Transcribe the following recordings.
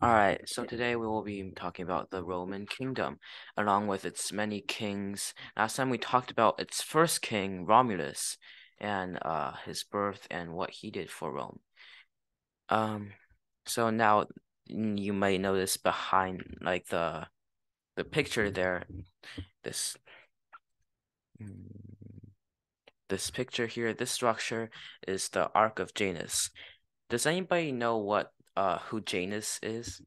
All right, so today we will be talking about the Roman kingdom, along with its many kings. Last time we talked about its first king, Romulus, and his birth and what he did for Rome. Um, so now you may notice behind like the picture there, this this picture here, this structure is the Ark of Janus. Does anybody know what who Janus is?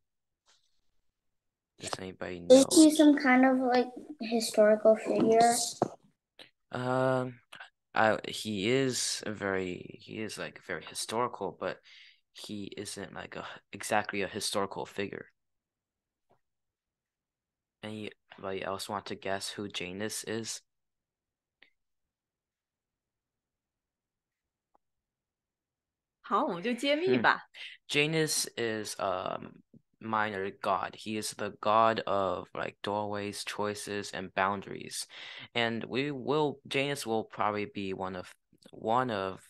Does anybody Is know? he some kind of like historical figure? Um, he is like very historical, but he isn't like exactly a historical figure. Anybody else want to guess who Janus is? 好，我们就揭秘 Hmm. 吧。Janus is minor god. He is the god of like doorways, choices, and boundaries. And Janus will probably be one of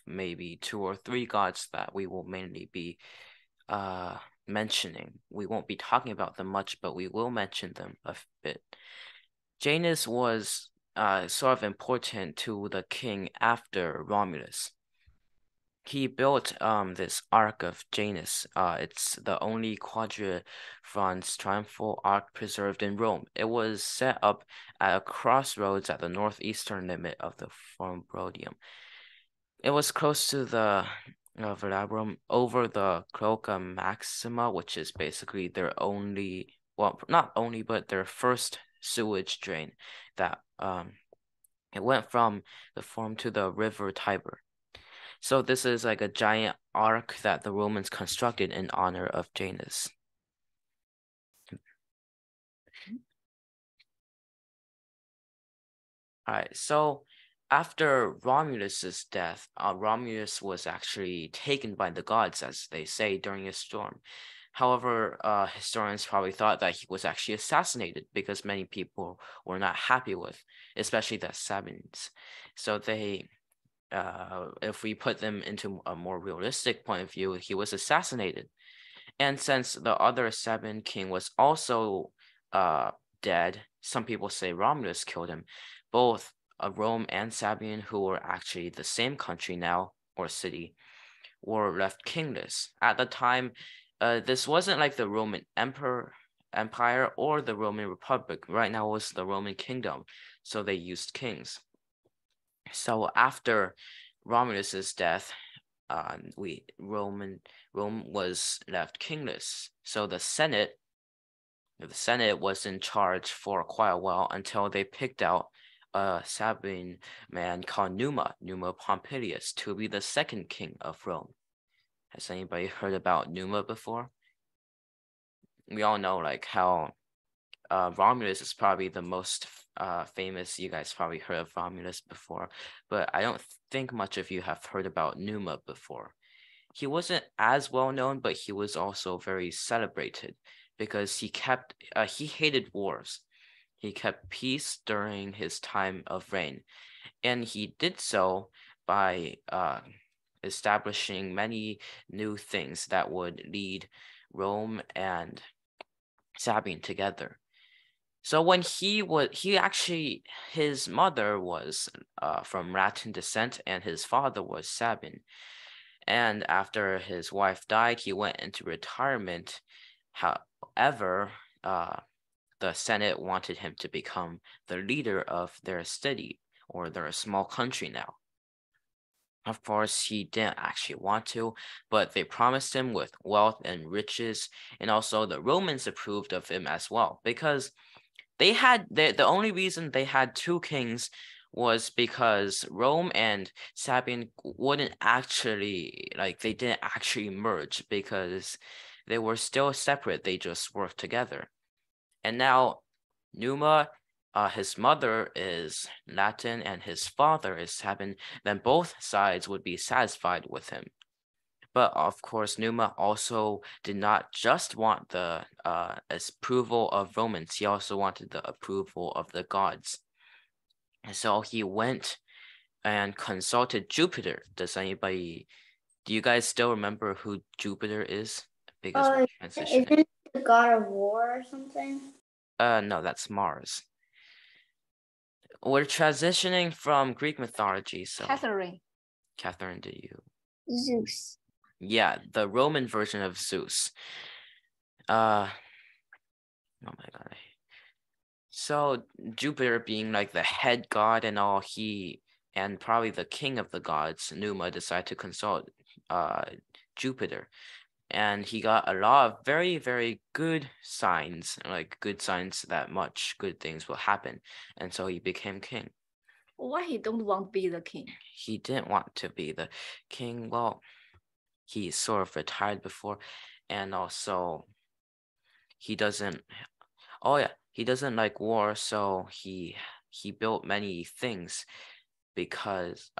maybe two or three gods that we will mainly be mentioning. We won't be talking about them much, but we will mention them a bit. Janus was sort of important to the king after Romulus. He built this Ark of Janus. It's the only quadrivalent triumphal arch preserved in Rome. It was set up at a crossroads at the northeastern limit of the Forum Brodium. It was close to the Velabrum over the Cloaca Maxima, which is basically their only, well, not only, but their first sewage drain that it went from the Forum to the river Tiber. So this is like a giant ark that the Romans constructed in honor of Janus. All right, so after Romulus's death, Romulus was actually taken by the gods, as they say, during a storm. However, historians probably thought that he was actually assassinated because many people were not happy with, especially the Sabines. So if we put them into a more realistic point of view, he was assassinated. And since the other Sabine king was also dead, some people say Romulus killed him. Both Rome and Sabine, who were actually the same country now or city, were left kingless. At the time, this wasn't like the Roman Empire or the Roman Republic. Right now it was the Roman kingdom, so they used kings. So after Romulus's death, Rome was left kingless. So the Senate was in charge for quite a while until they picked out a Sabine man called Numa Pompilius, to be the second king of Rome. Has anybody heard about Numa before? We all know like how Romulus is probably the most famous. You guys probably heard of Romulus before, but I don't think much of you have heard about Numa before. He wasn't as well known, but he was also very celebrated because he hated wars. He kept peace during his time of reign, and he did so by establishing many new things that would lead Rome and Sabine together. So when his mother was from Latin descent and his father was Sabine. And after his wife died, he went into retirement. However, the Senate wanted him to become the leader of their city or their small country now. Of course, he didn't actually want to, but they promised him with wealth and riches, and also the Romans approved of him as well because the only reason they had two kings was because Rome and Sabine wouldn't actually they didn't actually merge because they were still separate. They just worked together. And now Numa, his mother is Latin and his father is Sabine, then both sides would be satisfied with him. But of course, Numa also did not just want the approval of Romans, he also wanted the approval of the gods. And so he went and consulted Jupiter. Do you guys still remember who Jupiter is? Because we're transitioning. Isn't the god of war or something? No, that's Mars. We're transitioning from Greek mythology, so Catherine. Catherine, do you? Zeus. Yeah, the Roman version of Zeus. Oh my God. So Jupiter being like the head god and all, and probably the king of the gods, Numa, decided to consult Jupiter. And he got a lot of very, very good signs, like good signs that much good things will happen. And so he became king. Why he don't want to be the king? He didn't want to be the king. Well, he sort of retired before, and also he doesn't like war, so he built many things because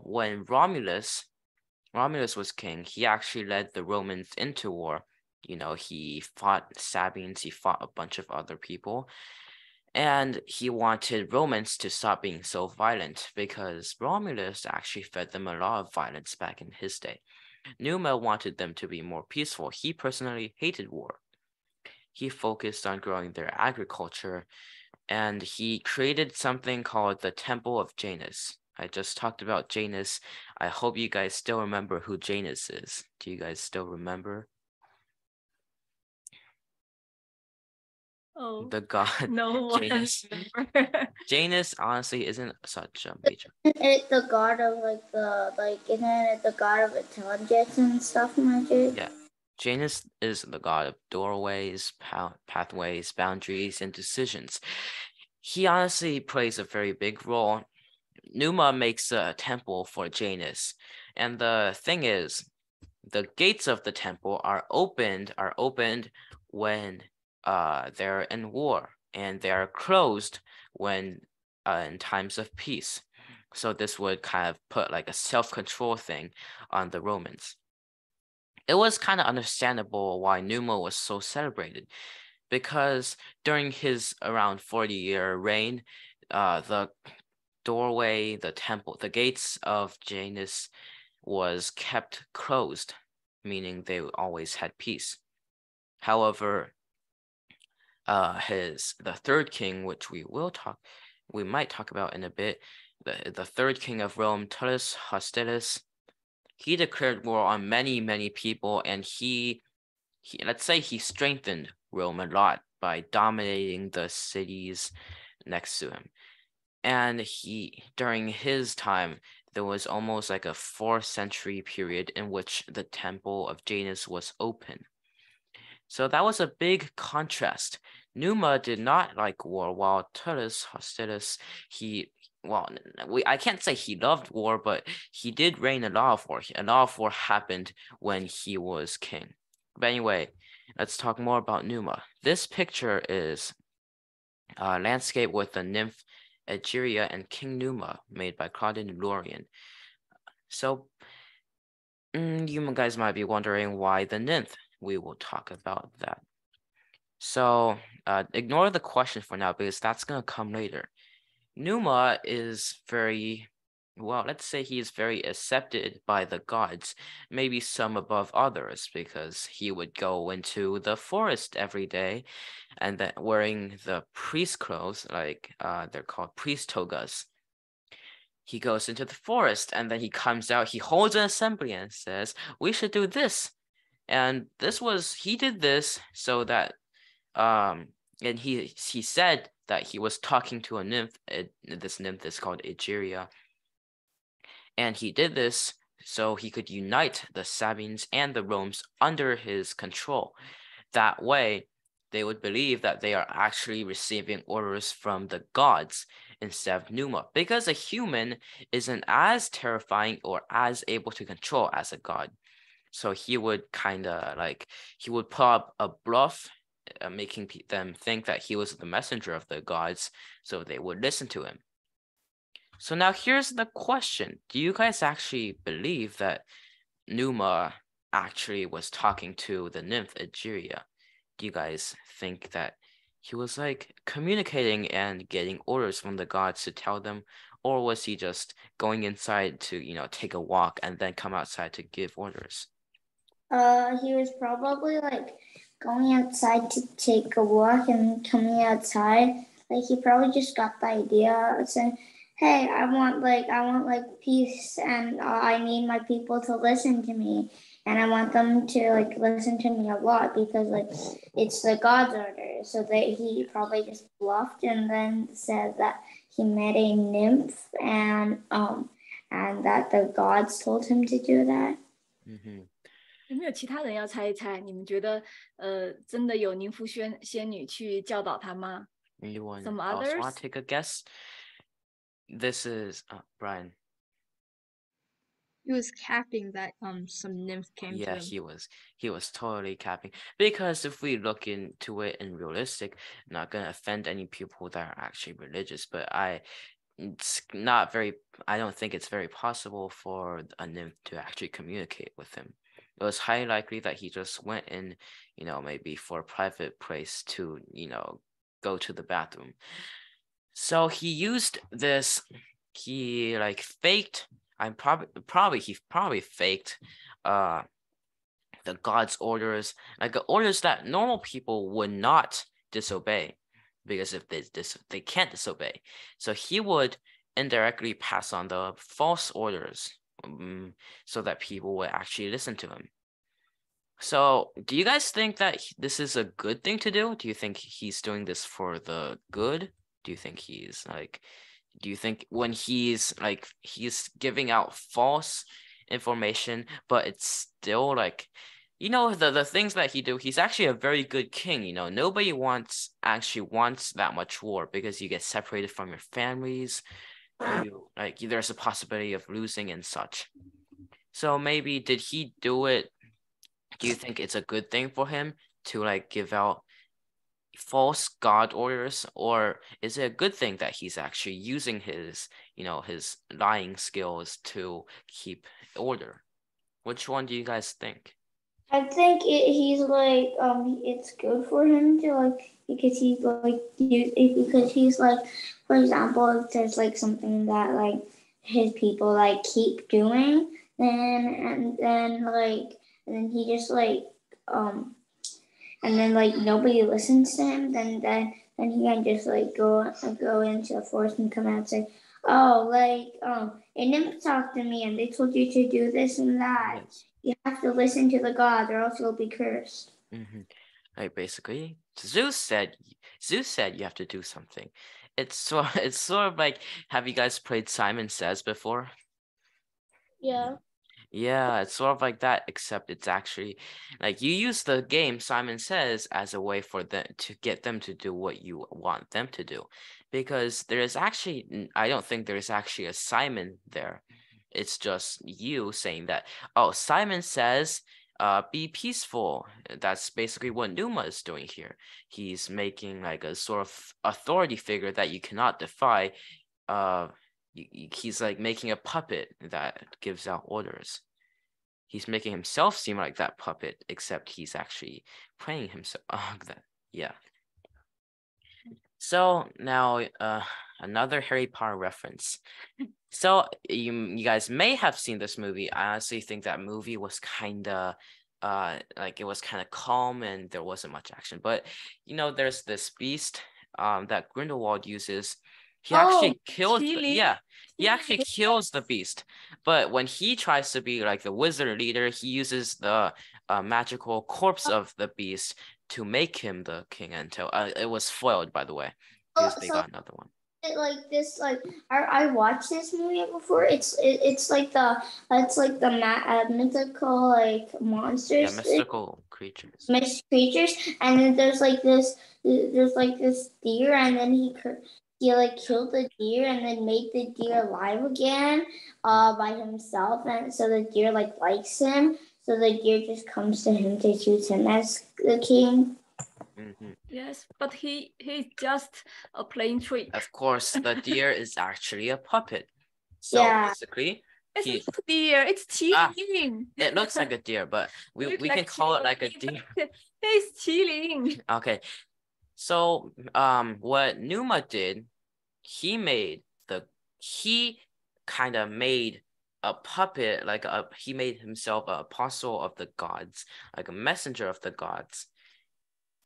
when Romulus was king, he actually led the Romans into war. He fought Sabines, he fought a bunch of other people, and he wanted Romans to stop being so violent because Romulus actually fed them a lot of violence back in his day. Numa wanted them to be more peaceful. He personally hated war. He focused on growing their agriculture, and he created something called the Temple of Janus. I just talked about Janus. I hope you guys still remember who Janus is. Do you guys still remember? Oh, The god no one Janus. remember. Janus honestly isn't such a major. Isn't it the god of isn't it the god of intelligence and stuff, magic? Yeah. Janus is the god of doorways, pathways, boundaries, and decisions. He honestly plays a very big role. Numa makes a temple for Janus, and the thing is, the gates of the temple are opened when they're in war, and they are closed when in times of peace. So this would kind of put like a self-control thing on the Romans. It was kind of understandable why Numa was so celebrated, because during his around 40-year reign, the doorway, the temple, the gates of Janus was kept closed, meaning they always had peace. However, the third king, which we might talk about in a bit, the third king of Rome, Tullus Hostilius, he declared war on many, many people, and let's say he strengthened Rome a lot by dominating the cities next to him. And during his time, there was almost like a 4th century period in which the Temple of Janus was open. So that was a big contrast. Numa did not like war, while Tullus Hostilius, I can't say he loved war, but he did reign a lot of war. A lot of war happened when he was king. But anyway, let's talk more about Numa. This picture is a landscape with the nymph Egeria and King Numa, made by Claudine Lorien. So you guys might be wondering why the nymph. We will talk about that. So ignore the question for now because that's going to come later. Numa is let's say he is very accepted by the gods, maybe some above others, because he would go into the forest every day and then wearing the priest clothes, they're called priest togas. He goes into the forest and then he comes out, he holds an assembly and says, we should do this. And he did this so that, and he said that he was talking to a nymph. This nymph is called Egeria. And he did this so he could unite the Sabines and the Romans under his control. That way, they would believe that they are actually receiving orders from the gods instead of Numa, because a human isn't as terrifying or as able to control as a god. So he would he would put up a bluff, making them think that he was the messenger of the gods, so they would listen to him. So now here's the question. Do you guys actually believe that Numa actually was talking to the nymph Egeria? Do you guys think that he was communicating and getting orders from the gods to tell them, or was he just going inside to, take a walk and then come outside to give orders? He was probably like going outside to take a walk and coming outside. Like he probably just got the idea saying, "Hey, I want like peace, and I need my people to listen to me, and I want them to like listen to me a lot because like it's the God's order." So that he probably just bluffed and then said that he met a nymph and that the gods told him to do that. Mm-hmm. 有没有其他人要猜一猜？你们觉得真的有宁芙仙女去教导他吗？ Anyone Some else others? want to take a guess? This is Brian. He was capping that some nymph came to Yeah, him. he was totally capping, because if we look into it in realistic, I'm not gonna offend any people that are actually religious, but I don't think it's very possible for a nymph to actually communicate with him. It was highly likely that he just went in, maybe for a private place to, go to the bathroom. So he used this, he like faked, he probably faked the God's orders, like orders that normal people would not disobey, because if they can't disobey, so he would indirectly pass on the false orders, so that people would actually listen to him. So do you guys think that this is a good thing to do? Do you think he's doing this for the good? Do you think when he's giving out false information, but it's still like, the things that he do, he's actually a very good king. Nobody wants that much war, because you get separated from your families. There's a possibility of losing and such. So maybe did he do it? Do you think it's a good thing for him to give out false God orders, or is it a good thing that he's actually using his lying skills to keep order? Which one do you guys think? I think he's like it's good for him to because he's for example, if there's something that his people keep doing, then he just and then nobody listens to him, then he can just go into the forest and come out and say, "Oh, a nymph talked to me and they told you to do this and that. Yes. You have to listen to the gods or else you'll be cursed." Basically, Zeus said you have to do something. It's sort of like, have you guys played Simon Says before? Yeah. Yeah, it's sort of like that, except it's actually you use the game Simon Says as a way for them to get them to do what you want them to do, because I don't think there's actually a Simon there. It's just you saying that, oh, Simon says, be peaceful. That's basically what Numa is doing here. He's making a sort of authority figure that you cannot defy. He's making a puppet that gives out orders. He's making himself seem like that puppet, except he's actually playing himself. Yeah. So now another Harry Potter reference. So you guys may have seen this movie. I honestly think that movie was kind of it was kind of calm and there wasn't much action. But there's this beast that Grindelwald uses. He actually kills he actually kills the beast. But when he tries to be the wizard leader, he uses the magical corpse of the beast to make him the king until it was foiled, by the way, because they got another one. I watched this movie before. It's the mythical monsters. Yeah, mystical creatures. Creatures, and then there's this deer, and then he killed the deer and then made the deer alive again by himself, and so the deer likes him, so the deer just comes to him to choose him as the king. Yes, but he's just a plain trick. Of course, the deer is actually a puppet. So basically, it's not a deer. It's Qilin. It looks like a deer, but we can call it like a deer. It's Qilin. Okay, so what Numa did, he kind of made a puppet, like he made himself an apostle of the gods, like a messenger of the gods.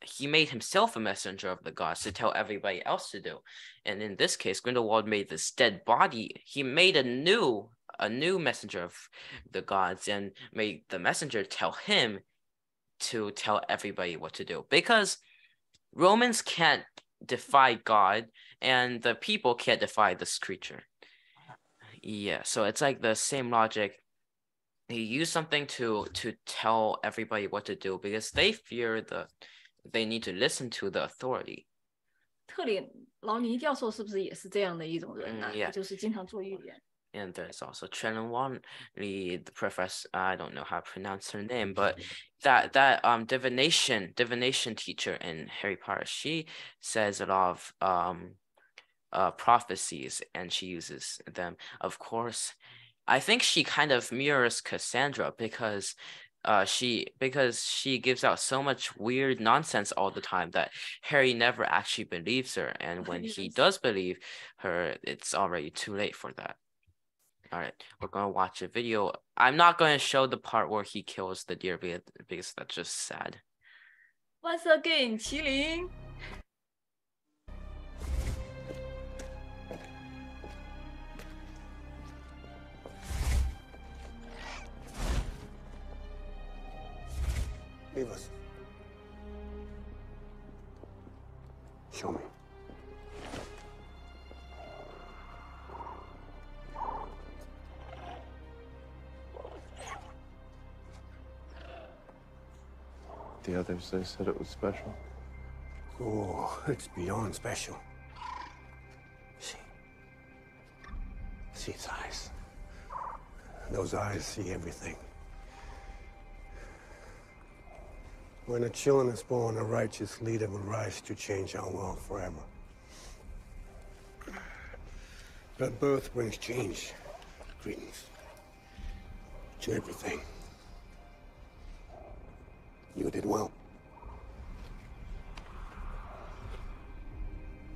He made himself a messenger of the gods to tell everybody else to do. And in this case, Grindelwald made this dead body. He made a new messenger of the gods and made the messenger tell him to tell everybody what to do, because Romans can't defy God and the people can't defy this creature. Yeah, so it's like the same logic. He used something to tell everybody what to do because they fear they need to listen to the authority. 特里劳尼教授是不是也是这样的一种人呢？ Yeah. 就是经常做预言。 And there's also Chen Wan Li, the professor. I don't know how to pronounce her name, but that divination teacher in Harry Potter. She says a lot of prophecies, and she uses them. Of course, I think she kind of mirrors Cassandra because she gives out so much weird nonsense all the time that Harry never actually believes her, and when he does believe her, it's already too late for that. All right, we're gonna watch a video. I'm not going to show the part where he kills the deer because that's just sad. Once again, 麒麟。 Leave us. Show me. The others, they said it was special. Oh, it's beyond special. See its eyes. Those eyes see everything. When a children is born, a righteous leader will rise to change our world forever. That birth brings change, greetings, to everything. You did well.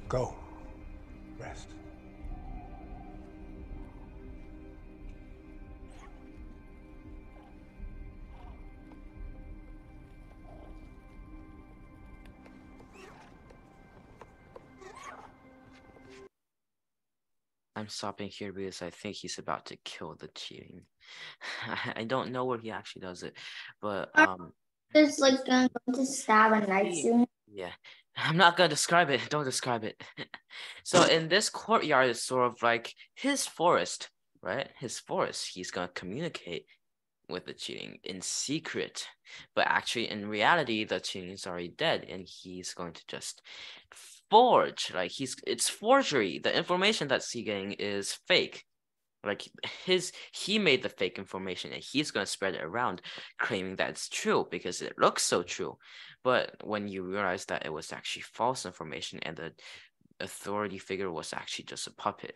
Go. Rest. I'm stopping here because I think he's about to kill the cheating. I don't know where he actually does it, but It's like going to stab a knife soon. yeah. I'm not gonna describe it. Don't describe it. So in this courtyard is sort of like his forest, right? His forest. He's gonna communicate with the cheating in secret, but actually in reality the cheating is already dead, and he's going to just forge, like it's forgery. The information that he's getting is fake. Like he made the fake information and he's going to spread it around claiming that it's true because it looks so true. But when you realize that it was actually false information and the authority figure was actually just a puppet.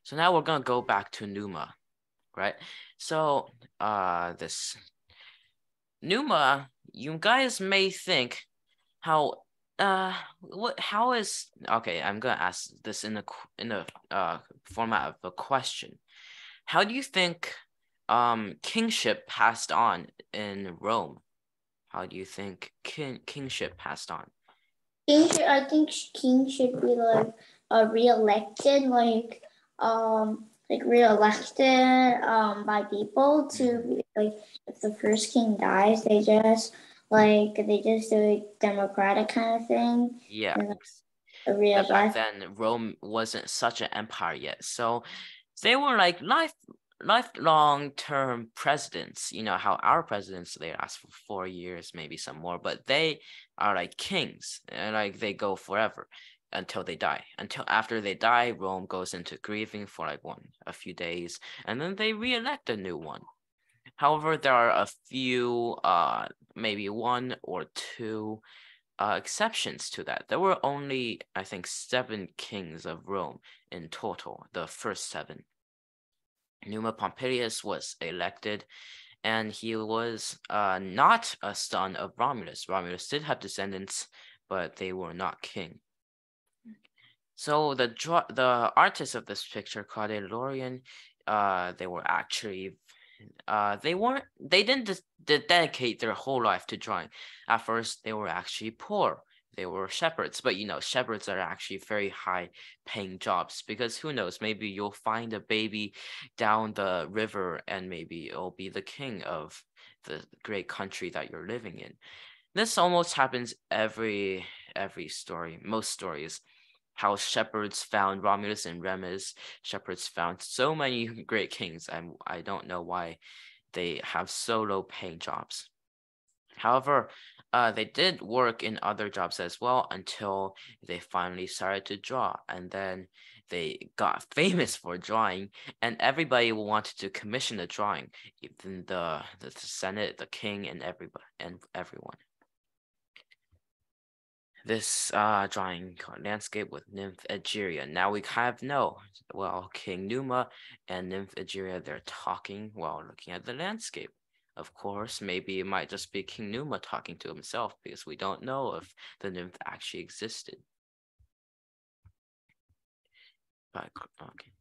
So now we're going to go back to Numa, right? So this Numa, you guys may think how is okay, I'm gonna ask this in the format of a question. How do you think kingship passed on in Rome? How do you think kingship passed on? I think king should be like re-elected, like re-elected by people to be, like, if the first king dies, they just do a democratic kind of thing. Yeah. But back then Rome wasn't such an empire yet, so they were like lifelong term presidents. You know how our presidents, they last for 4 years, maybe some more, but they are like kings, and like they go forever until they die. Until after they die, Rome goes into grieving for like a few days, and then they re-elect a new one. However, there are a few, maybe 1 or 2 exceptions to that. There were only, I think, 7 kings of Rome in total, the first 7. Numa Pompilius was elected, and he was not a son of Romulus. Romulus did have descendants, but they were not king. So the artist of this picture, Claude Lorien, they were actually they didn't dedicate their whole life to drawing. At first, they were actually poor. They were shepherds, but shepherds are actually very high paying jobs, because who knows, maybe you'll find a baby down the river and maybe it'll be the king of the great country that you're living in. This almost happens every story, most stories. How shepherds found Romulus and Remus. Shepherds found so many great kings, and I don't know why they have so low paying jobs. However, they did work in other jobs as well until they finally started to draw, and then they got famous for drawing, and everybody wanted to commission a drawing, even the Senate, the king, and everyone. This drawing called Landscape with Nymph Egeria. Now we kind of know, well, King Numa and Nymph Egeria, they're talking while looking at the landscape. Of course, maybe it might just be King Numa talking to himself, because we don't know if the nymph actually existed. But, okay.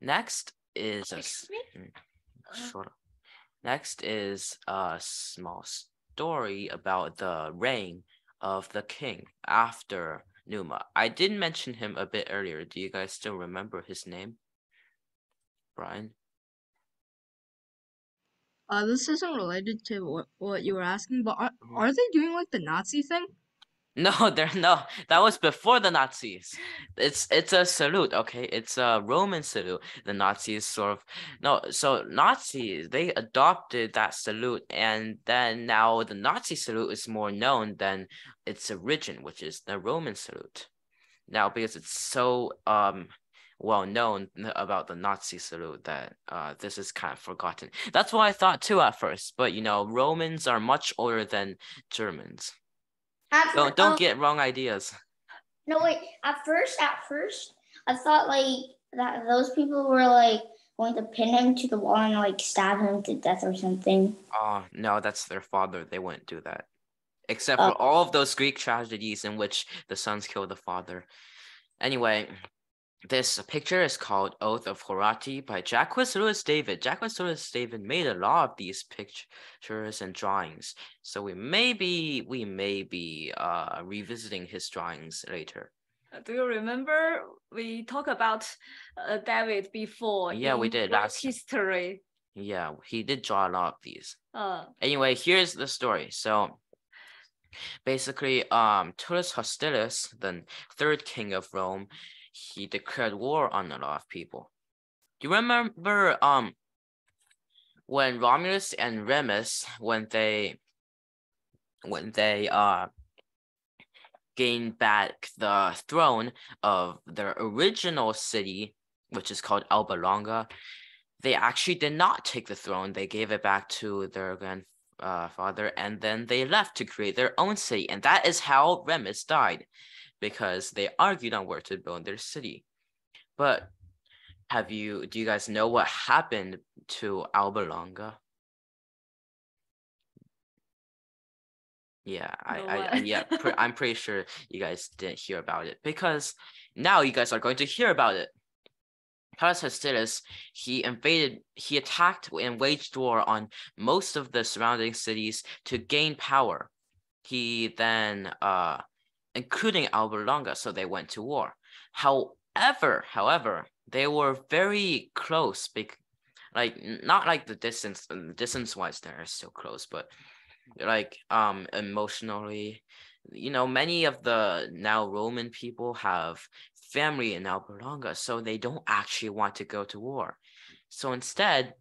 Next is Next is a small story about the reign of the king after Numa. I did mention him a bit earlier. Do you guys still remember his name? Brian? This isn't related to what you were asking, but are they doing like the Nazi thing? No, that was before the Nazis. It's a salute, okay? It's a Roman salute. The Nazis so Nazis, they adopted that salute, and then now the Nazi salute is more known than its origin, which is the Roman salute. Now, because it's so well known about the Nazi salute that this is kind of forgotten. That's what I thought too at first, but Romans are much older than Germans. Don't get wrong ideas. No, wait. At first, I thought like that those people were like going to pin him to the wall and like stab him to death or something. Oh no, that's their father. They wouldn't do that. Except for all of those Greek tragedies in which the sons kill the father. Anyway, this picture is called Oath of Horati by Jacques Louis David. Jacques Louis David made a lot of these pictures and drawings, so we may be revisiting his drawings later. Do you remember we talked about David before? Yeah, we did last history. Yeah, he did draw a lot of these. Anyway, here's the story. So basically, Tullus Hostilius, the third king of Rome, he declared war on a lot of people. Do you remember when Romulus and Remus, when they gained back the throne of their original city, which is called Alba Longa, they actually did not take the throne. They gave it back to their grandfather, and then they left to create their own city, and that is how Remus died, because they argued on where to build their city. But do you guys know what happened to Alba Longa? Yeah, I'm pretty sure you guys didn't hear about it, because now you guys are going to hear about it. Tullus Hostilius, he attacked and waged war on most of the surrounding cities to gain power. He then including Alba Longa, so they went to war. However, they were very close, like not like the distance-wise they're still close, but like emotionally, many of the now Roman people have family in Alba Longa, so they don't actually want to go to war. So instead,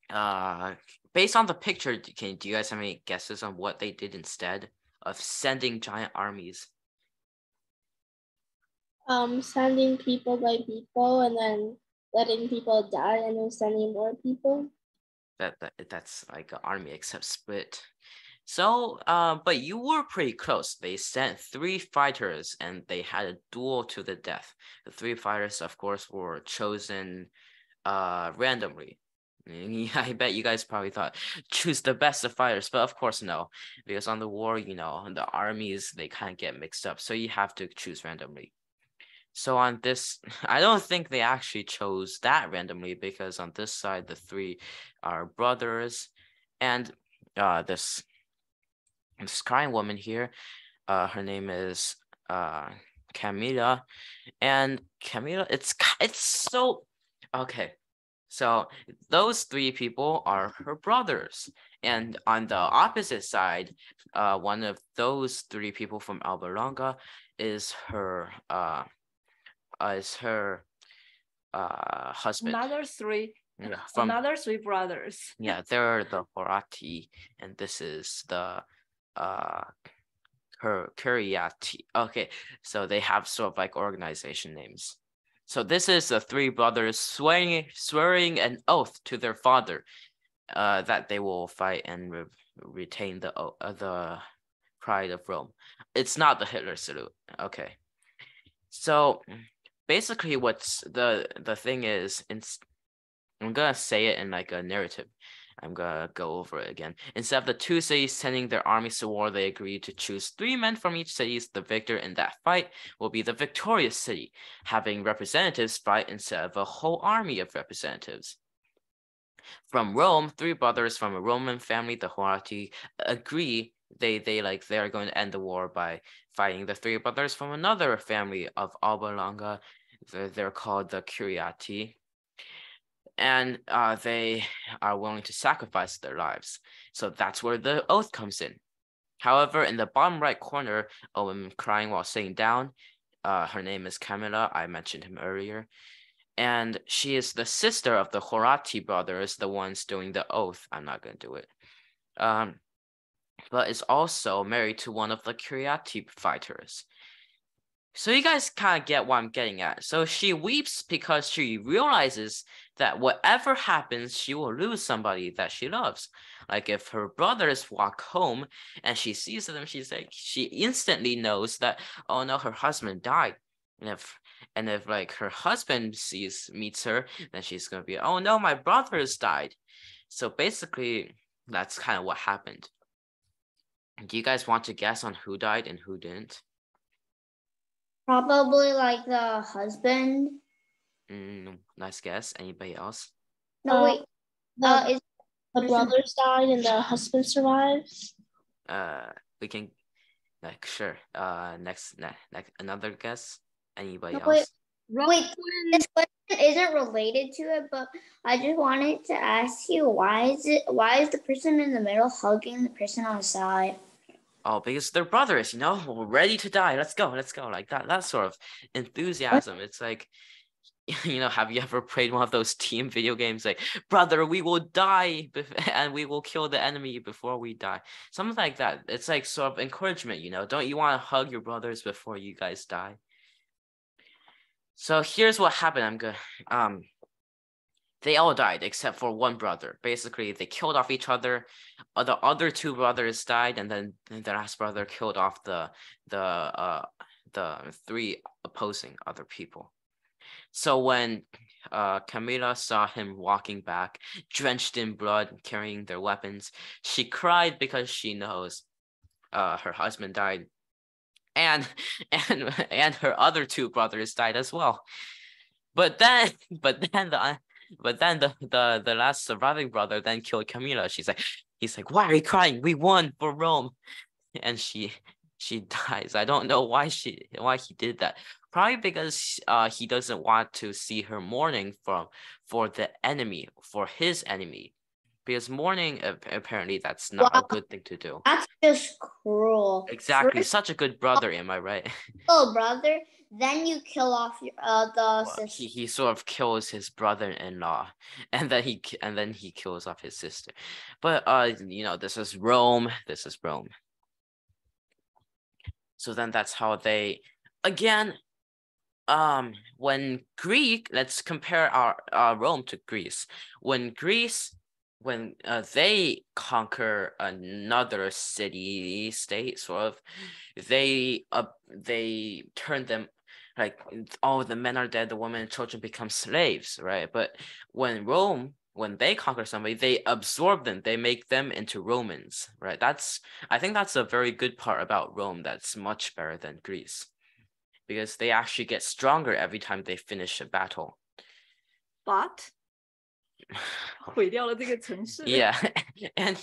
based on the picture, do you guys have any guesses on what they did instead of sending giant armies? Sending people by people and then letting people die and then sending more people. That's like an army except split. So, but you were pretty close. They sent 3 fighters and they had a duel to the death. The 3 fighters, of course, were chosen randomly. I bet you guys probably thought choose the best of fighters, but of course no, because on the war, the armies, they kind of get mixed up, so you have to choose randomly. So on this, I don't think they actually chose that randomly, because on this side, the three are brothers, and this crying woman here, her name is Camila, and Camila, it's so okay. So those three people are her brothers, and on the opposite side, one of those three people from Albalonga is her husband. Another three. Yeah, Another three brothers. Yeah, they're the Horati, and this is the her Kuriati. Okay, so they have sort of like organization names. So this is the three brothers swearing an oath to their father, that they will fight and retain the pride of Rome. It's not the Hitler salute. Okay, so basically, what's the thing is, I'm gonna say it in like a narrative. I'm gonna go over it again. Instead of the two cities sending their armies to war, they agreed to choose 3 men from each city. The victor in that fight will be the victorious city, having representatives fight instead of a whole army of representatives. From Rome, 3 brothers from a Roman family, the Horati, agree they are going to end the war by fighting the 3 brothers from another family of Alba Longa. They're called the Curiati. And they are willing to sacrifice their lives. So that's where the oath comes in. However, in the bottom right corner, a woman crying while sitting down. Her name is Camilla. I mentioned him earlier. And she is the sister of the Horati brothers, the ones doing the oath. I'm not going to do it. But is also married to one of the Curiati fighters. So you guys kind of get what I'm getting at. So she weeps because she realizes that whatever happens, she will lose somebody that she loves. Like if her brothers walk home and she sees them, she instantly knows that, oh no, her husband died. And if like her husband meets her, then she's gonna be, oh no, my brothers died. So basically, that's kind of what happened. Do you guys want to guess on who died and who didn't? Probably like the husband. Nice guess. Anybody else? No, wait. The brothers died and the husband survives. We can, like, sure. Next, another guess. Anybody No, wait. else? Wait, this question isn't related to it, but I just wanted to ask you, why is the person in the middle hugging the person on the side? Oh, because they're brothers, we're ready to die. Let's go. Like that sort of enthusiasm. It's like, have you ever played one of those team video games like, brother, we will die and we will kill the enemy before we die? Something like that. It's like sort of encouragement, Don't you want to hug your brothers before you guys die? So here's what happened. They all died except for one brother. Basically, they killed off each other. The other 2 brothers died, and then the last brother killed off the 3 opposing other people. So when Camila saw him walking back, drenched in blood, carrying their weapons, she cried because she knows her husband died, and her other 2 brothers died as well. But then the last surviving brother then killed Camila. He's like, why are you crying? We won for Rome. And she dies. I don't know why he did that. Probably because he doesn't want to see her mourning for his enemy. Because mourning, apparently that's not a good thing to do. That's just cruel. Exactly. Such a good brother, am I right? Oh, brother. Then you kill off the sister. He sort of kills his brother-in-law, and then he kills off his sister. But this is Rome. So then that's how they, again, let's compare our Rome to Greece. When they conquer another city-state, sort of, they turn them, like, oh, the men are dead, the women and children become slaves, right? But when they conquer somebody, they absorb them, they make them into Romans, right? I think that's a very good part about Rome that's much better than Greece. because they actually get stronger every time they finish a battle. But 毁掉了这个城市。 Yeah, and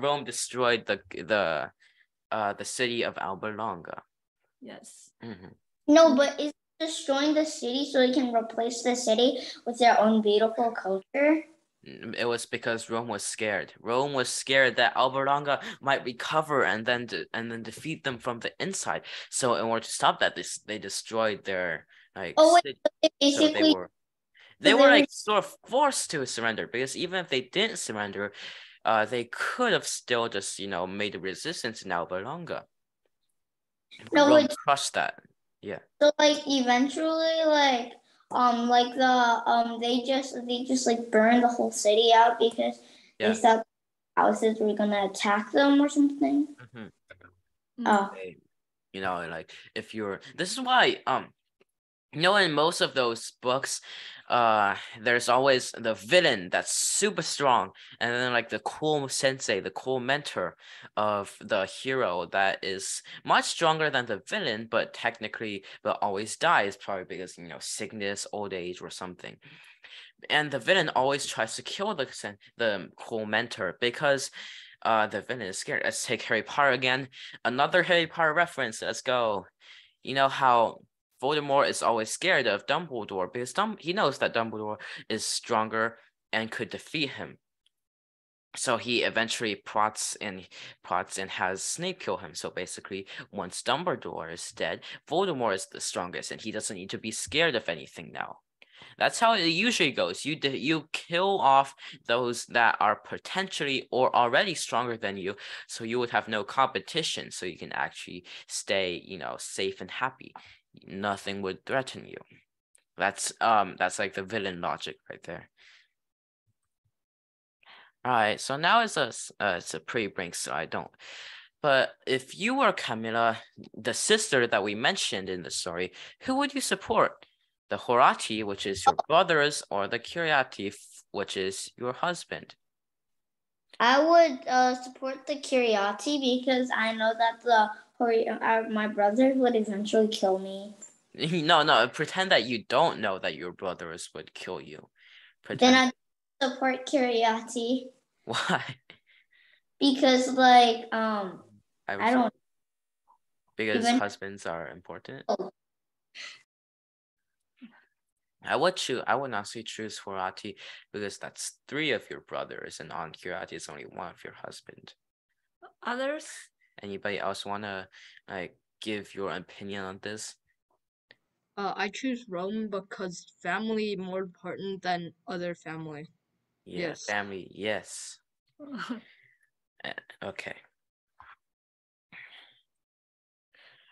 Rome destroyed the city of Alba Longa. Yes. No, but is destroying the city so they can replace the city with their own beautiful culture? It was because Rome was scared. Rome was scared that Alba Longa might recover and then defeat them from the inside. So in order to stop that, they destroyed their city. Basically, So they were like sort of forced to surrender, because even if they didn't surrender, they could have still just made a resistance in Alba Longa. No, Rome crushed that. Yeah. So like eventually they just like burned the whole city out because they thought houses were gonna attack them or something. Oh. If you're, this is why in most of those books, there's always the villain that's super strong, and then like the cool sensei, the cool mentor of the hero that is much stronger than the villain, but always dies, probably because sickness, old age, or something. And the villain always tries to kill the cool mentor because the villain is scared. Let's take Harry Potter again. Another Harry Potter reference. Let's go. You know how Voldemort is always scared of Dumbledore because he knows that Dumbledore is stronger and could defeat him. So he eventually plots and has Snape kill him. So basically, once Dumbledore is dead, Voldemort is the strongest, and he doesn't need to be scared of anything now. That's how it usually goes. You kill off those that are potentially or already stronger than you, so you would have no competition. So you can actually stay, safe and happy. Nothing would threaten you. That's like the villain logic right there. All right, so now it's a pre-brink, so I don't. But if you were Camilla, the sister that we mentioned in the story, who would you support? The Horati, which is your brothers, or the Curiati, which is your husband? I would support the Curiati because I know that my brothers would eventually kill me. No, pretend that you don't know that your brothers would kill you. Then I support Curiati. Why? Because I don't. Because husbands are important. Oh. I would not say choose Horati because that's 3 of your brothers, and on Curiati is only 1 of your husband. Others? Anybody else wanna give your opinion on this? I choose Rome because family more important than other family. Yeah, Yes. family, yes. Okay.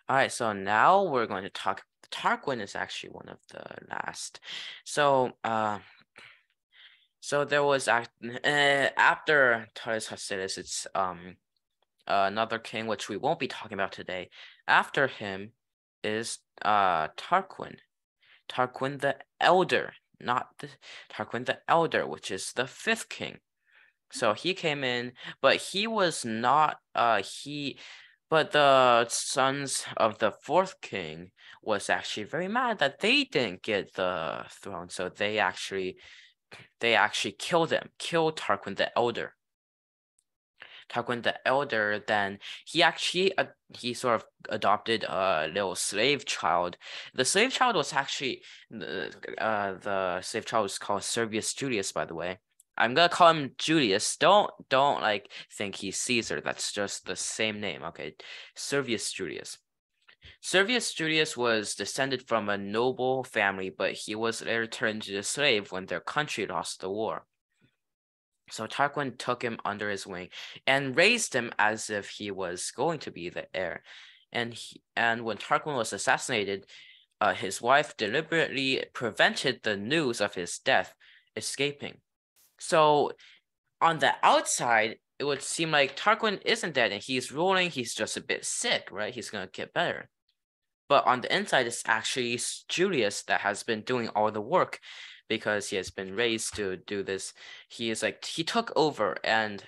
All right, so now we're going to talk. Tarquin is actually one of the last. So there was after Tullus Hostilius, it's another king which we won't be talking about today. After him is Tarquin the Elder, Tarquin the Elder, which is the 5th king. So he came in, but he was not but the sons of the 4th king was actually very mad that they didn't get the throne. So they actually killed Tarquin the Elder. Tarquin the Elder, then he sort of adopted a little slave child. The slave child was actually the slave child was called Servius Julius, by the way. I'm gonna call him Julius. Don't think he's Caesar. That's just the same name. Okay, Servius Julius. Servius Julius was descended from a noble family, but he was later turned into a slave when their country lost the war. So Tarquin took him under his wing and raised him as if he was going to be the heir. And when Tarquin was assassinated, his wife deliberately prevented the news of his death escaping. So on the outside, it would seem like Tarquin isn't dead and he's ruling. He's just a bit sick, right? He's going to get better. But on the inside, it's actually Julius that has been doing all the work because he has been raised to do this. He took over and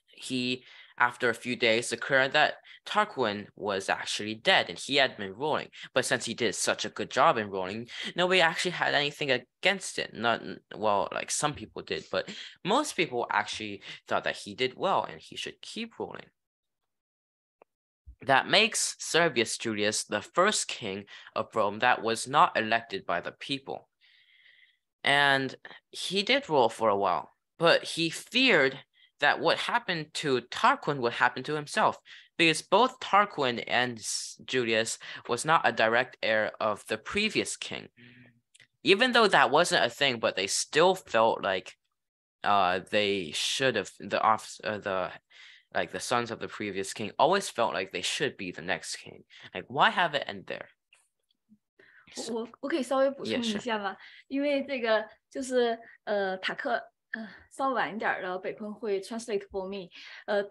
he After a few days, it occurred that Tarquin was actually dead and he had been ruling. But since he did such a good job in ruling, nobody actually had anything against it. Not well, like some people did, but most people actually thought that he did well and he should keep ruling. That makes Servius Julius the first king of Rome that was not elected by the people. And he did rule for a while, but he feared that what happened to Tarquin would happen to himself, because both Tarquin and Julius was not a direct heir of the previous king. Even though that wasn't a thing, but they still felt like they should have, the sons of the previous king always felt like they should be the next king. Like, why have it end there? 我可以稍微补充 Yeah, 一下吗？因为这个就是塔克稍晚一点的北昆会 translate for me。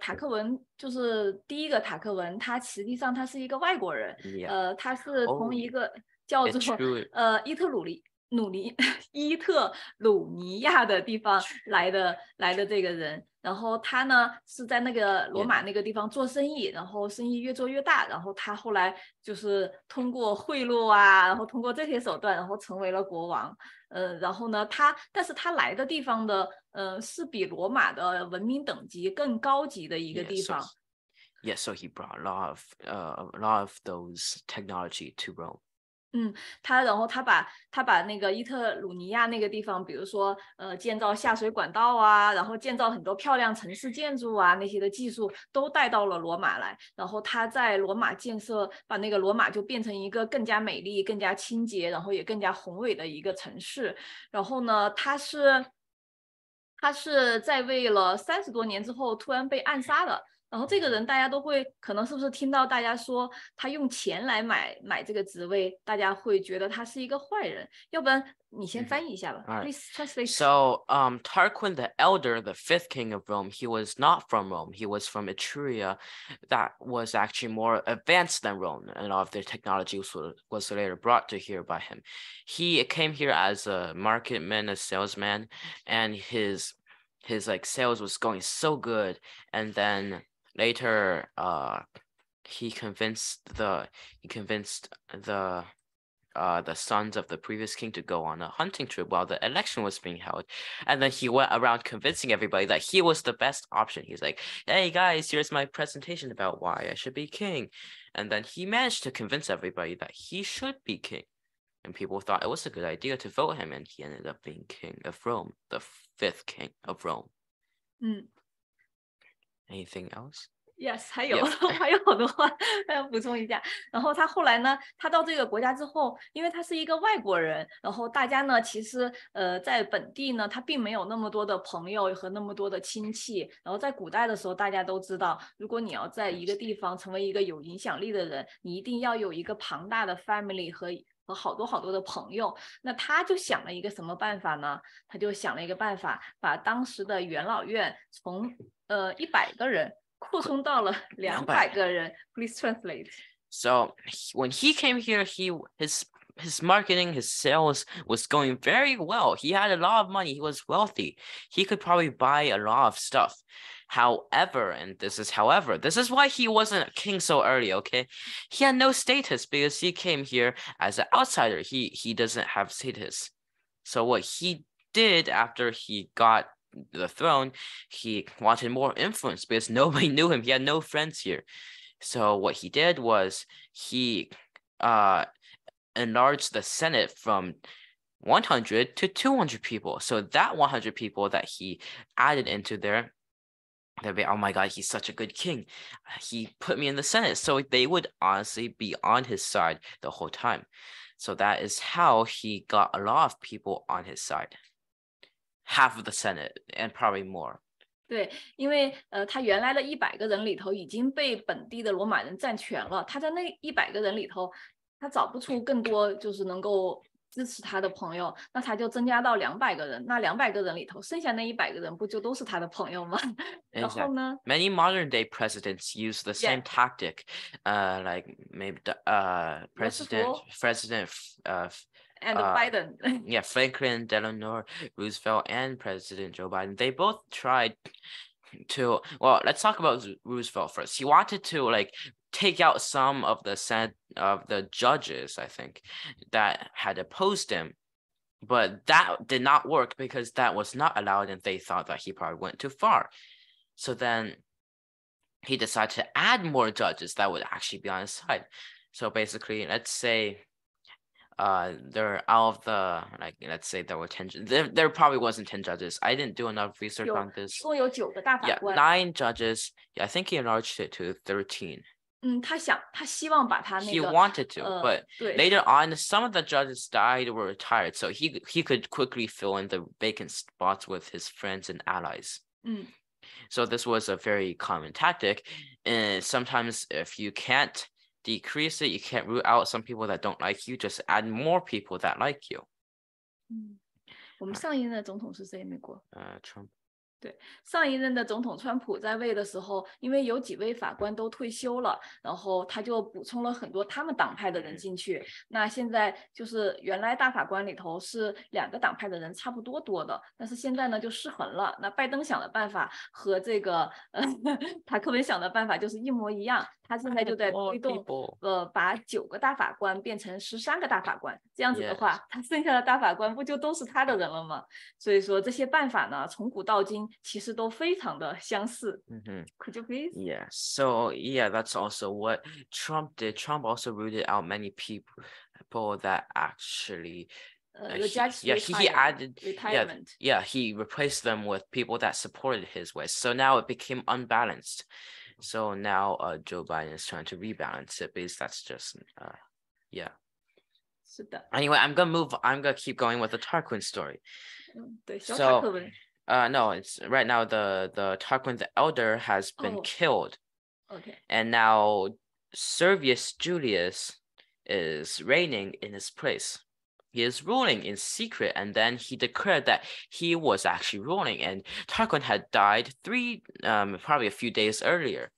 塔克文就是第一个塔克文，他实际上他是一个外国人， Yeah. 他是从一个叫做 It's true. 伊特鲁尼亚的地方来的这个人，然后他呢是在那个罗马那个地方做生意，然后生意越做越大，然后他后来就是通过贿赂啊，然后通过这些手段，然后成为了国王。然后呢，但是他来的地方的是比罗马的文明等级更高级的一个地方。Yeah, so he brought a lot of those technology to Rome. 然后他把那个伊特鲁尼亚那个地方，比如说建造下水管道啊，然后建造很多漂亮城市建筑啊，那些的技术都带到了罗马来。然后他在罗马把那个罗马就变成一个更加美丽、更加清洁，然后也更加宏伟的一个城市。然后呢，他是在位了30多年之后突然被暗杀的。然后这个人大家都会可能是不是听到大家说他用钱来买这个职位，大家会觉得他是一个坏人。要不然你先翻译一下吧。Please translate. So Tarquin the Elder, the 5th king of Rome, he was not from Rome. He was from Etruria. That was actually more advanced than Rome, and all of their technology was later brought to here by him. He came here as a marketman, a salesman, and his like sales was going so good, and then later he convinced the sons of the previous king to go on a hunting trip while the election was being held, and then he went around convincing everybody that he was the best option. He's like, hey guys, here's my presentation about why I should be king, and then he managed to convince everybody that he should be king, and people thought it was a good idea to vote him, and he ended up being king of Rome, the 5th king of Rome. Anything else? Yes, 还有好多话还要补充一下。然后他后来呢，他到这个国家之后，因为他是一个外国人，然后大家呢其实在本地呢他并没有那么多的朋友和那么多的亲戚。然后在古代的时候，大家都知道，如果你要在一个地方成为一个有影响力的人，你一定要有一个庞大的 family 和好多的朋友。那他就想了一个什么办法呢？他就想了一个办法，把当时的元老院从100个人扩充到了200个人。Please translate. So when he came here, his marketing, his sales was going very well. He had a lot of money. He was wealthy. He could probably buy a lot of stuff. However, this is why he wasn't a king so early, okay? He had no status because he came here as an outsider. He doesn't have status. So what he did after he got the throne, he wanted more influence because nobody knew him. He had no friends here. So what he did was he enlarged the Senate from 100 to 200 people. So that 100 people that he added into there, they'd be, oh my God, he's such a good king. He put me in the Senate. So they would honestly be on his side the whole time. So that is how he got a lot of people on his side. Half of the Senate and probably more. 对，因为他原来的100个人里头已经被本地的罗马人占全了，他在那100个人里头，他找不出更多就是能够支持他的朋友，那他就增加到200个人，那200个人里头，剩下那100个人不就都是他的朋友吗？ 然后呢 Many modern day presidents use the same tactic, like maybe President and Biden. Yeah, Franklin Delano Roosevelt and President Joe Biden, they both tried well, let's talk about Roosevelt first. He wanted to like take out some of the judges, I think, that had opposed him, but that did not work because that was not allowed, and they thought that he probably went too far. So then he decided to add more judges that would actually be on his side. So basically, let's say there out of the, like, let's say there were 10, there probably wasn't 10 judges. I didn't do enough research on this. 共有9个大法 Yeah, 官。 9 judges. Yeah, I think he enlarged it to 13. 他希望把他那 He 个 wanted to, but 对 later on, some of the judges died or retired, so he could quickly fill in the vacant spots with his friends and allies. So this was a very common tactic, and sometimes if you can't decrease it, you can't root out some people that don't like you, just add more people that like you. 我们上一任的总统是谁？美国 Trump. 对，上一任的总统川普在位的时候，因为有几位法官都退休了，然后他就补充了很多他们党派的人进去。那现在就是原来大法官里头是2个党派的人差不多多的，但是现在呢就失衡了。那拜登想的办法和这个塔克文想的办法就是一模一样。他现在就在推动把9个大法官变成13个大法官，这样子的话，他剩下的大法官不就都是他的人了吗？所以说这些办法呢，从古到今其实都非常的相似。Could you please? Yeah, so yeah, that's also what Trump did. Trump also rooted out many people that actually he added retirement. Yeah, he replaced them with people that supported his ways. So now it became unbalanced. So now Joe Biden is trying to rebalance it, because that's just yeah. 是的。 Anyway, I'm gonna keep going with the Tarquin story. 对，小塔克文。 no, it's right now the Tarquin the Elder has been killed. Okay. And now Servius Julius is reigning in his place. He is ruling in secret, and then he declared that he was actually ruling, and Tarquin had died probably a few days earlier.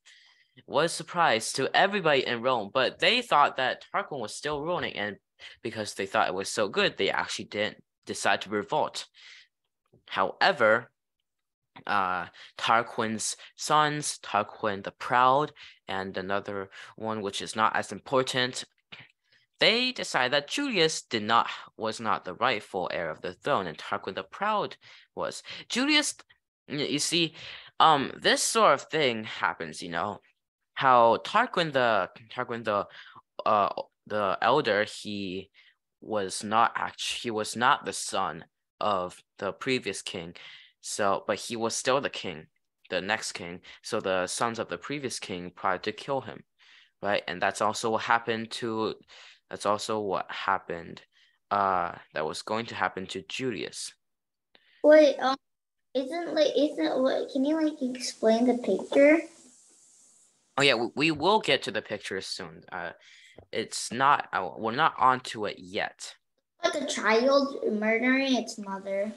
What a surprise to everybody in Rome, but they thought that Tarquin was still ruling, and because they thought it was so good, they actually didn't decide to revolt. However, Tarquin's sons, Tarquin the Proud, and another one which is not as important, they decided that Julius was not the rightful heir of the throne, and Tarquin the Proud was. Julius, you see, this sort of thing happens, you know, how Tarquin the Elder, he was not the son of the previous king, but he was still the king, the next king. So the sons of the previous king tried to kill him, right? And that's also what happened. That was going to happen to Julius. Wait, can you like explain the picture? Oh yeah, we will get to the pictures soon. It's not, we're not onto it yet. But the child murdering its mother.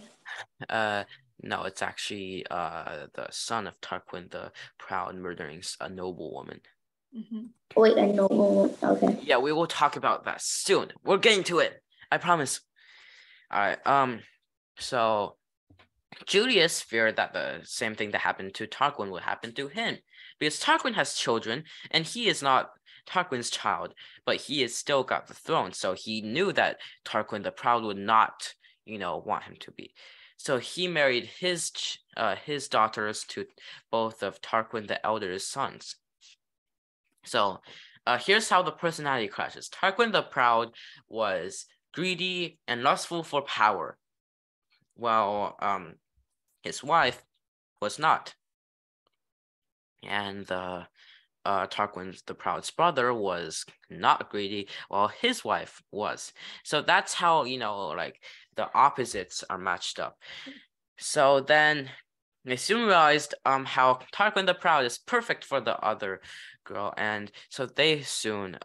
No, it's actually the son of Tarquin the Proud murdering a noblewoman. Wait, a noblewoman. Okay. Yeah, we will talk about that soon. We're getting to it. I promise. All right. So Julius feared that the same thing that happened to Tarquin would happen to him, because Tarquin has children, and he is not Tarquin's child, but he has still got the throne. So he knew that Tarquin the Proud would not, want him to be. So he married his daughters to both of Tarquin the Elder's sons. So here's how the personality clashes. Tarquin the Proud was greedy and lustful for power, while his wife was not. And Tarquin the Proud's brother was not greedy, while his wife was. So that's how, like the opposites are matched up. So then they soon realized how Tarquin the Proud is perfect for the other girl, and so they soon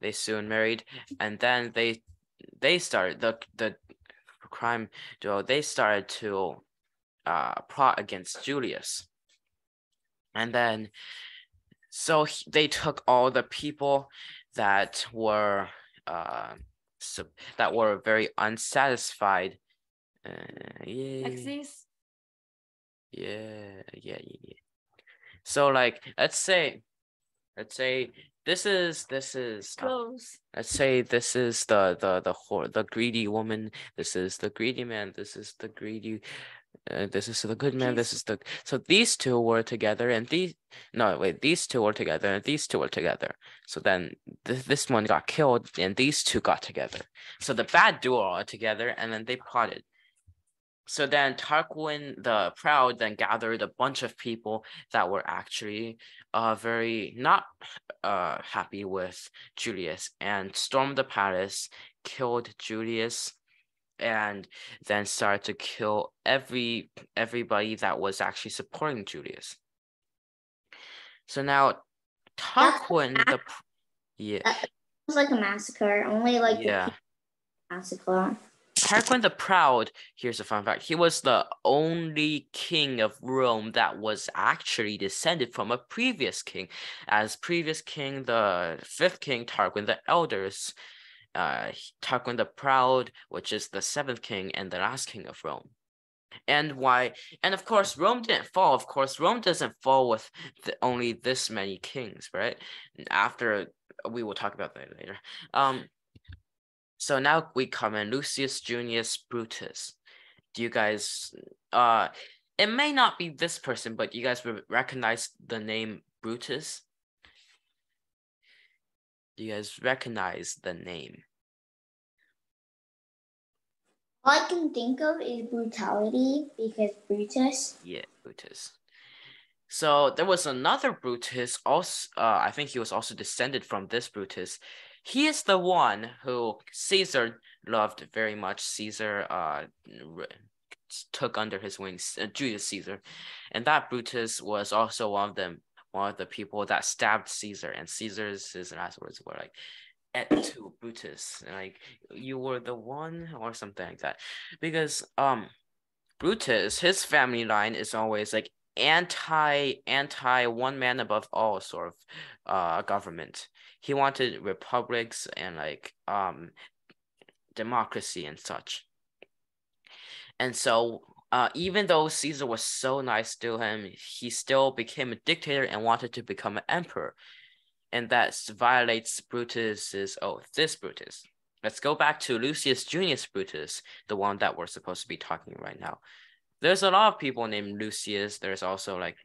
married, and then they started the crime duo. They started to plot against Julius, and then they took all the people that were very unsatisfied. Yeah. So like, let's say this is Close. let's say this is the greedy woman. This is the greedy man. This is the greedy. This is the good man. This is the so these two were together, and these two were together, and these two were together. So then this one got killed, and these two got together. So the bad duo are together, and then they plotted. So then Tarquin the Proud then gathered a bunch of people that were actually very not happy with Julius, and stormed the palace, killed Julius, and then started to kill everybody that was actually supporting Julius. So now Tarquin the It was like a massacre. Only like yeah. the massacre. Tarquin the Proud, here's a fun fact, he was the only king of Rome that was actually descended from a previous king. As previous king, the fifth king, Tarquin the Elders, Tarquin the Proud, which is the seventh king and the last king of Rome. And of course, Rome didn't fall. Of course, Rome doesn't fall with only this many kings, right? After, we will talk about that later. So now we come in Lucius Junius Brutus. Do you guys, it may not be this person, but you guys will recognize the name Brutus? Do you guys recognize the name? All I can think of is brutality because Brutus. Yeah, Brutus. So there was another Brutus, also, I think he was also descended from this Brutus. He is the one who Caesar loved very much. Caesar took under his wings, Julius Caesar. And that Brutus was also one of the people that stabbed Caesar. And Caesar's last words were like, "Et tu, Brutus," like, you were the one, or something like that. Because Brutus, his family line is always like anti one man above all sort of government. He wanted republics and like democracy and such. And so even though Caesar was so nice to him, he still became a dictator and wanted to become an emperor. And that violates Brutus's oath. This Brutus. Let's go back to Lucius Junius Brutus, the one that we're supposed to be talking right now. There's a lot of people named Lucius. There's also like,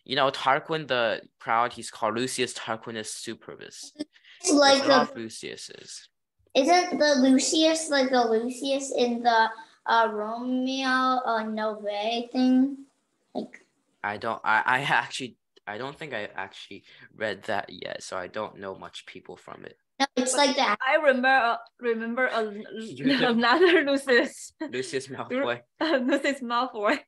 Tarquin the Proud, he's called Lucius Tarquinius Superbus. It's like a lot of Luciuses. Isn't the Lucius like the Lucius in the Romeo Novae thing? Like, I don't think I actually read that yet, so I don't know much people from it. No, it's like that. I remember another Lucius. Lucius Malfoy. Lucius Malfoy.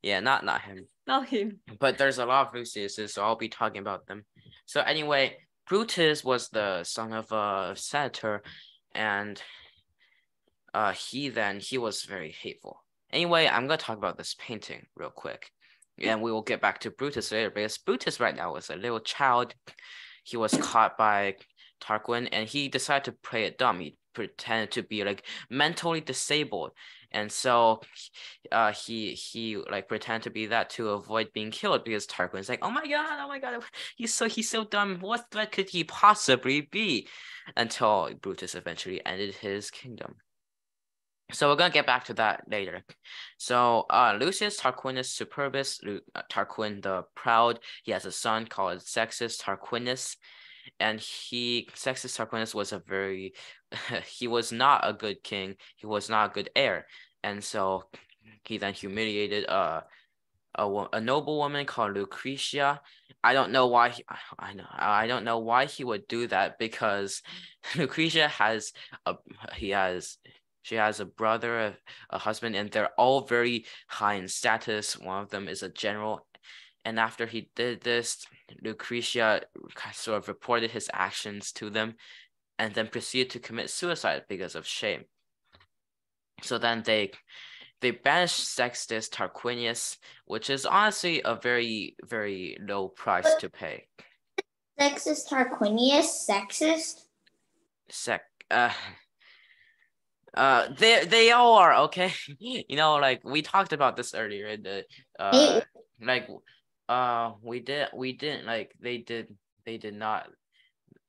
Yeah, not him. Not him. But there's a lot of Luciuses, so I'll be talking about them. So anyway, Brutus was the son of a senator, and he was very hateful. Anyway, I'm gonna talk about this painting real quick. And we will get back to Brutus later, because Brutus right now was a little child. He was caught by Tarquin, and he decided to play it dumb. He pretended to be like mentally disabled, and so he like pretended to be that to avoid being killed, because Tarquin's like, oh my god, he's so dumb. What threat could he possibly be? Until Brutus eventually ended his kingdom. So we're gonna get back to that later. So Lucius Tarquinius Superbus, Tarquin the Proud, he has a son called Sextus Tarquinius, and Sextus Tarquinius was he was not a good king. He was not a good heir, and so he then humiliated a noble woman called Lucretia. I don't know why he would do that, because Lucretia she has a brother, a husband, and they're all very high in status. One of them is a general. And after he did this, Lucretia sort of reported his actions to them, and then proceeded to commit suicide because of shame. So then they banished Sextus Tarquinius, which is honestly a very, very low price to pay. Sextus Tarquinius, sexist? They all are, okay. Like we talked about this earlier in the like we didn't like they did not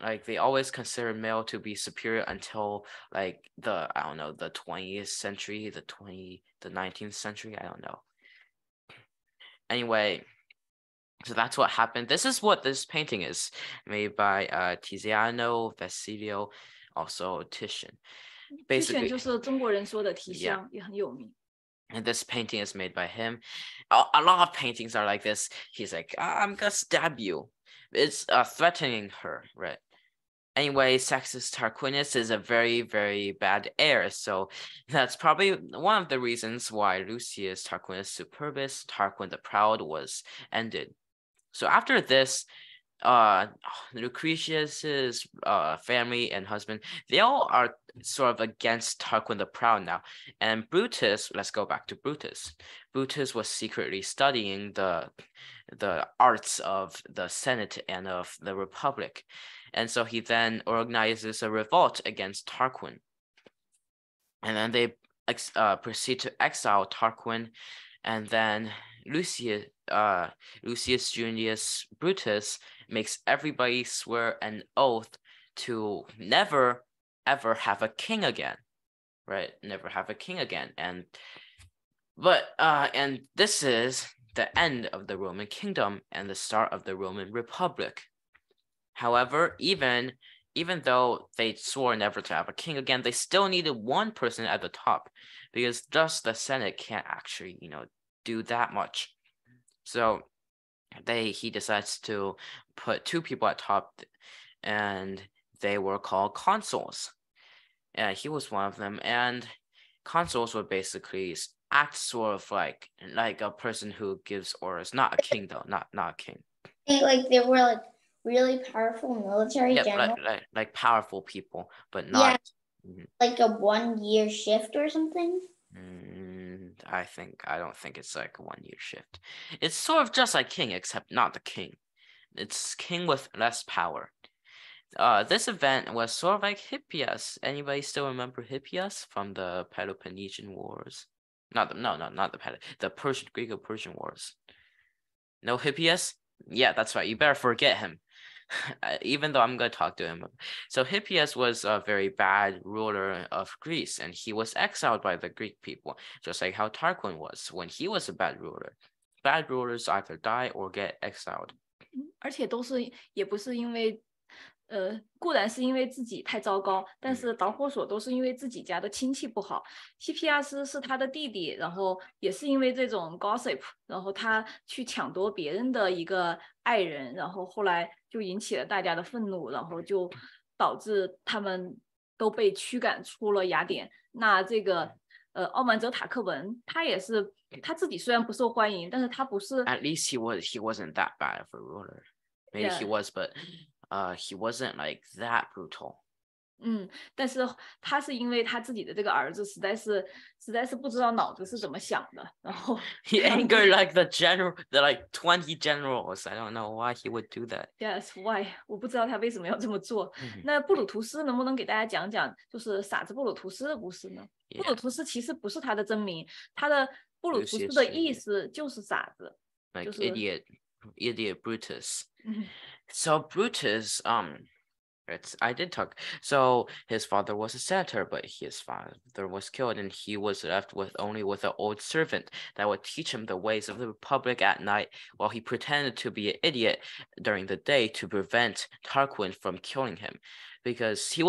like they always considered male to be superior until like the I don't know the 20th century, the 19th century, I don't know. Anyway, so that's what happened. This is what this painting is, made by Tiziano, Vesuvio, also Titian. 之前 Basically, 就是中国人说的提 Yeah. 香，也很有名。 and this painting is made by him. A lot of paintings are like this. He's like, I'm gonna stab you. It's threatening her, right? Anyway, Sextus Tarquinius is a very, very bad heir. So that's probably one of the reasons why Lucius Tarquinius Superbus, Tarquin the Proud, was ended. So after this, Lucretius's family and husband, they all are sort of against Tarquin the Proud now. And Brutus, let's go back to Brutus. Brutus was secretly studying the arts of the Senate and of the Republic. And so he then organizes a revolt against Tarquin. And then they proceed to exile Tarquin. And then Lucius Junius Brutus makes everybody swear an oath to never, ever have a king again, right? Never have a king again. And this is the end of the Roman kingdom and the start of the Roman Republic. However, even though they swore never to have a king again, they still needed one person at the top, because just the Senate can't actually, do that much. So he decides to put two people at top, and they were called consuls. He was one of them, and consuls would basically act sort of like a person who gives orders, not a king though, not a king. They were like really powerful military generals. Like powerful people, but not like a 1 year shift or something. I don't think it's like a 1 year shift. It's sort of just like king, except not the king. It's king with less power. This event was sort of like Hippias. Anybody still remember Hippias from the Peloponnesian Wars? Not the Greco-Persian Wars. No Hippias? Yeah, that's right. You better forget him. Even though I'm going to talk to him. So Hippias was a very bad ruler of Greece, and he was exiled by the Greek people, just like how Tarquin was when he was a bad ruler. Bad rulers either die or get exiled. 而且也不是因为固然是因为自己太糟糕，但是导火索都是因为自己家的亲戚不好。希皮亚斯是他的弟弟，然后也是因为这种 gossip， 然后他去抢夺别人的一个爱人，然后后来就引起了大家的愤怒，然后就导致他们都被驱赶出了雅典。那这个奥曼哲塔克文，他也是他自己虽然不受欢迎，但是他不是。At least he wasn't that bad of a ruler. Maybe he was, but he wasn't like that brutal. 但是他是因为他自己的这个儿子实在是不知道脑子是怎么想的，然后 he angered like the 20 generals. I don't know why he would do that. Yes, why? 我不知道他为什么要这么做。那布鲁图斯能不能给大家讲讲，就是傻子布鲁图斯的故事呢？布鲁图斯其实不是他的真名，他的布鲁图斯的意思就是傻子， like idiot Brutus. So Brutus, I did talk. So his father was a senator, but his father was killed, and he was left only with an old servant that would teach him the ways of the Republic at night, while he pretended to be an idiot during the day to prevent Tarquin from killing him, because he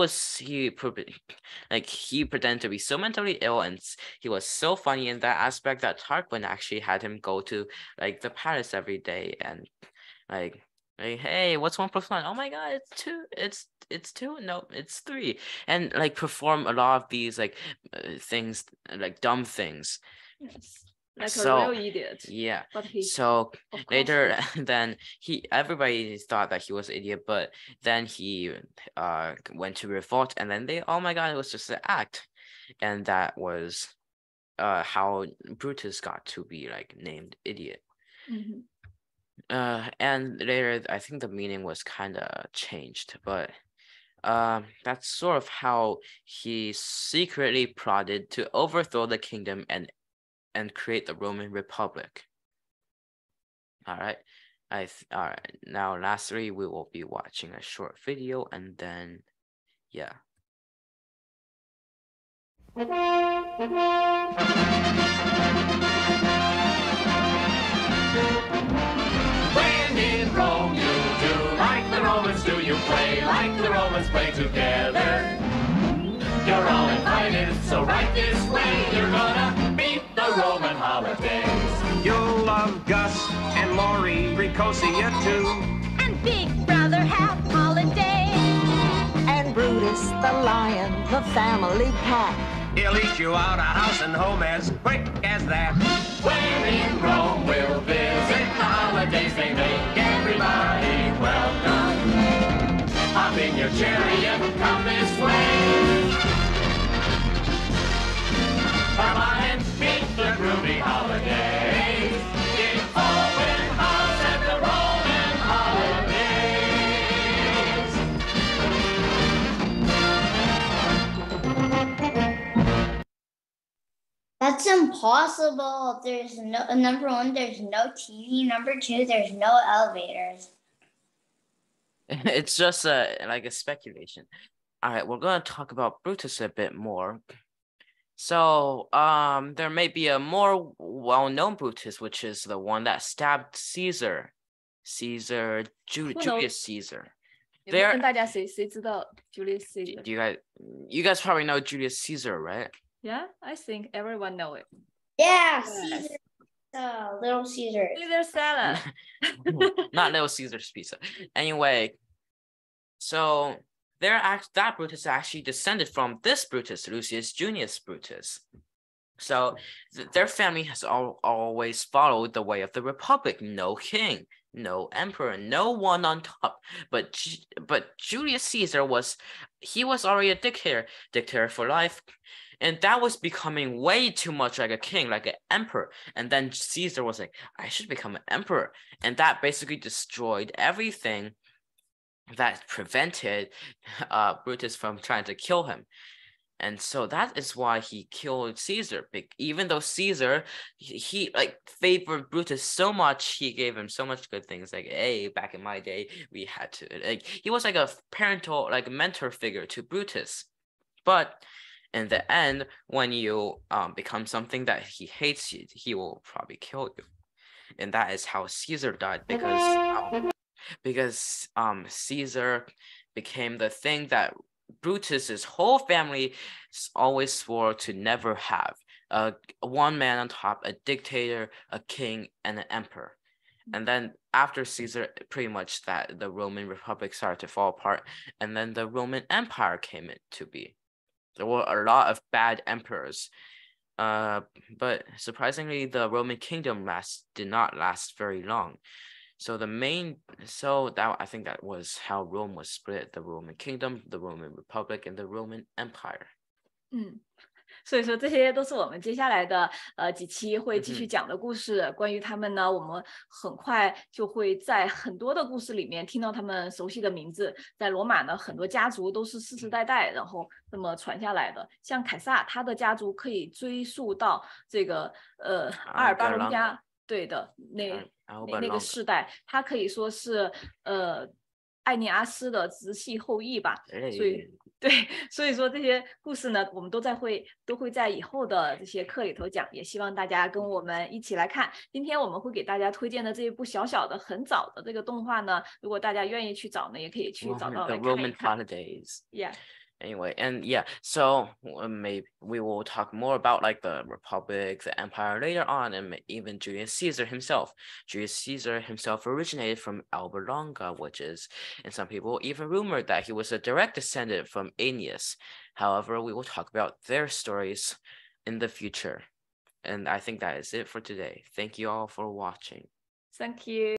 pretended to be so mentally ill, and he was so funny in that aspect that Tarquin actually had him go to like the palace every day and like, hey, what's 1 + 1? Oh my god, it's 2. It's 2. No, it's 3. And like perform a lot of these like things, like dumb things. Yes. Like a real idiot. Yeah. But so later, then everybody thought that he was an idiot, but then he went to revolt, and then oh my god, it was just an act, and that was how Brutus got to be like named idiot. And later, I think the meaning was kind of changed, but that's sort of how he secretly plotted to overthrow the kingdom and create the Roman Republic. All right. All right. Now, lastly, we will be watching a short video and then, yeah. When in Rome, you do like the Romans do. You play like the Romans play together. You're all invited, so right this way you're gonna beat the Roman holidays. You'll love Gus and Maury, Ricosia too. And Big Brother Half Holiday. And Brutus the lion, the family pack. He'll eat you out of house and home as quick as that. When in Rome, we'll visit the holidays. They make everybody welcome. Hop in your chariot, come this way. Come on and meet the groovy holidays. It's open house at the Roman holidays. That's impossible. There's no, number one, there's no TV. Number two, there's no elevators. It's just like a speculation. All right, we're going to talk about Brutus a bit more. So, there may be a more well-known Brutus, which is the one that stabbed Caesar, Julius Caesar. 跟大家谁知道 Julius Caesar? You guys probably know Julius Caesar, right? Yeah, I think everyone know it. Yeah, Yes. Caesar, Little Caesar. Caesar salad. Not Little Caesar's pizza. Anyway, so that Brutus actually descended from this Brutus, Lucius Junius Brutus. So their family has always followed the way of the Republic. No king, no emperor, no one on top. But Julius Caesar was already a dictator for life. And that was becoming way too much like a king, like an emperor. And then Caesar was like, I should become an emperor. And that basically destroyed everything that prevented Brutus from trying to kill him. And so that is why he killed Caesar. Even though Caesar, he like favored Brutus so much, he gave him so much good things. Like, hey, back in my day, we had to, like, he was like a parental, like mentor figure to Brutus. But in the end, when you become something that he hates, he will probably kill you. And that is how Caesar died, because Caesar became the thing that Brutus's whole family always swore to never have. One man on top, a dictator, a king, and an emperor. And then after Caesar, pretty much that the Roman Republic started to fall apart, and then the Roman Empire came into being. There were a lot of bad emperors, but surprisingly, the Roman kingdom did not last very long. So I think that was how Rome was split: the Roman kingdom, the Roman Republic, and the Roman Empire. 所以说这些都是我们接下来的几期会继续讲的故事。关于他们呢，我们很快就会在很多的故事里面听到他们熟悉的名字。在罗马呢，很多家族都是世世代代然后那么传下来的。像凯撒，他的家族可以追溯到这个阿尔巴隆加对的那个世代，他可以说是艾涅阿斯的直系后裔吧。所以说这些故事呢，我们都会在以后的这些课里头讲，也希望大家跟我们一起来看。今天我们会给大家推荐的这一部小小的很早的这个动画呢，如果大家愿意去找呢，也可以去找到来看一看。The Roman Holidays. Yeah. Anyway, and yeah, so maybe we will talk more about like the Republic, the Empire later on, and even Julius Caesar himself. Julius Caesar himself originated from Alba Longa, which is, and some people even rumored that he was a direct descendant from Aeneas. However, we will talk about their stories in the future. And I think that is it for today. Thank you all for watching. Thank you.